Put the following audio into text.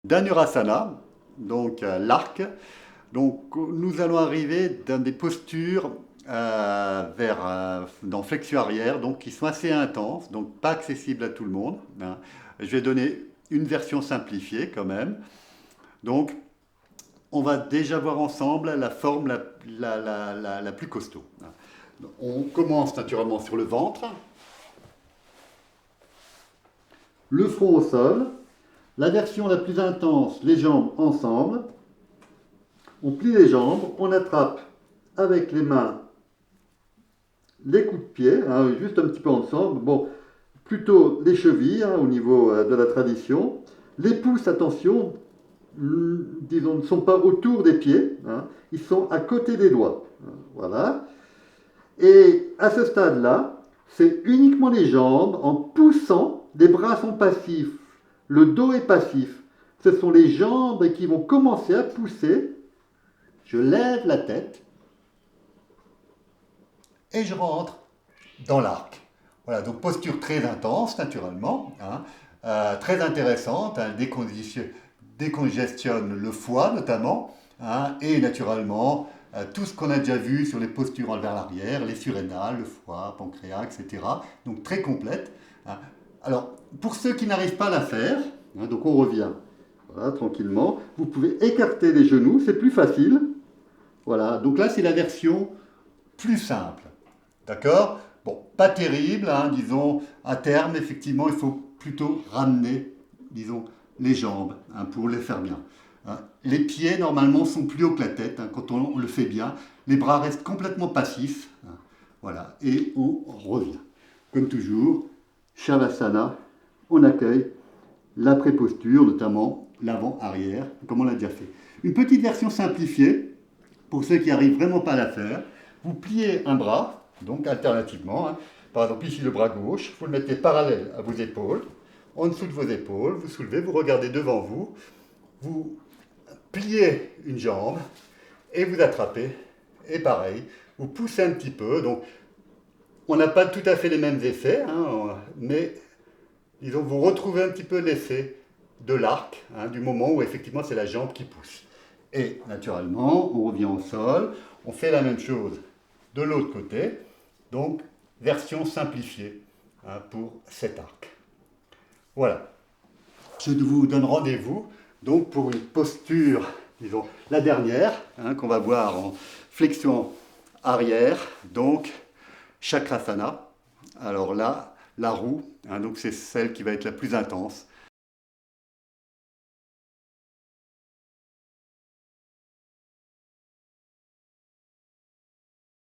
Dhanurasana, donc l'arc. Donc nous allons arriver dans des postures dans flexion arrière, donc qui sont assez intenses, donc pas accessibles à tout le monde, hein. Je vais donner une version simplifiée quand même. Donc on va déjà voir ensemble la forme la plus costaud. On commence naturellement sur le ventre, le front au sol, la version la plus intense, les jambes ensemble. On plie les jambes, on attrape avec les mains les coups de pied, hein, juste un petit peu ensemble. Bon, plutôt les chevilles hein, au niveau de la tradition. Les pouces, attention, disons, ne sont pas autour des pieds, hein, ils sont à côté des doigts. Voilà. Et à ce stade-là, c'est uniquement les jambes en poussant, les bras sont passifs, le dos est passif. Ce sont les jambes qui vont commencer à pousser. Je lève la tête et je rentre dans l'arc. Voilà, donc posture très intense naturellement, hein, très intéressante, hein, décongestionne le foie notamment, hein, et naturellement tout ce qu'on a déjà vu sur les postures vers l'arrière, les surrénales, le foie, pancréas, etc. Donc très complète, hein. Alors, pour ceux qui n'arrivent pas à la faire, hein, donc on revient, voilà, tranquillement, vous pouvez écarter les genoux, c'est plus facile. Voilà, donc là c'est la version plus simple. D'accord? Bon, pas terrible, hein, disons, à terme, effectivement, il faut plutôt ramener, disons, les jambes hein, pour les faire bien. Hein. Les pieds, normalement, sont plus hauts que la tête hein, quand on le fait bien. Les bras restent complètement passifs. Hein, voilà, et on revient. Comme toujours, Shavasana, on accueille la préposture, notamment l'avant-arrière, comme on l'a déjà fait. Une petite version simplifiée, pour ceux qui n'arrivent vraiment pas à la faire. Vous pliez un bras, donc alternativement. Hein. Par exemple, ici le bras gauche, vous le mettez parallèle à vos épaules. En dessous de vos épaules, vous soulevez, vous regardez devant vous. Vous pliez une jambe et vous attrapez. Et pareil, vous poussez un petit peu. Donc, on n'a pas tout à fait les mêmes effets, hein, mais disons, vous retrouvez un petit peu l'effet de l'arc, hein, du moment où effectivement c'est la jambe qui pousse. Et naturellement, on revient au sol, on fait la même chose de l'autre côté, donc version simplifiée hein, pour cet arc. Voilà, je vous donne rendez-vous donc pour une posture, disons la dernière, hein, qu'on va voir en flexion arrière, donc Chakrasana. Alors là, la roue, hein, donc c'est celle qui va être la plus intense.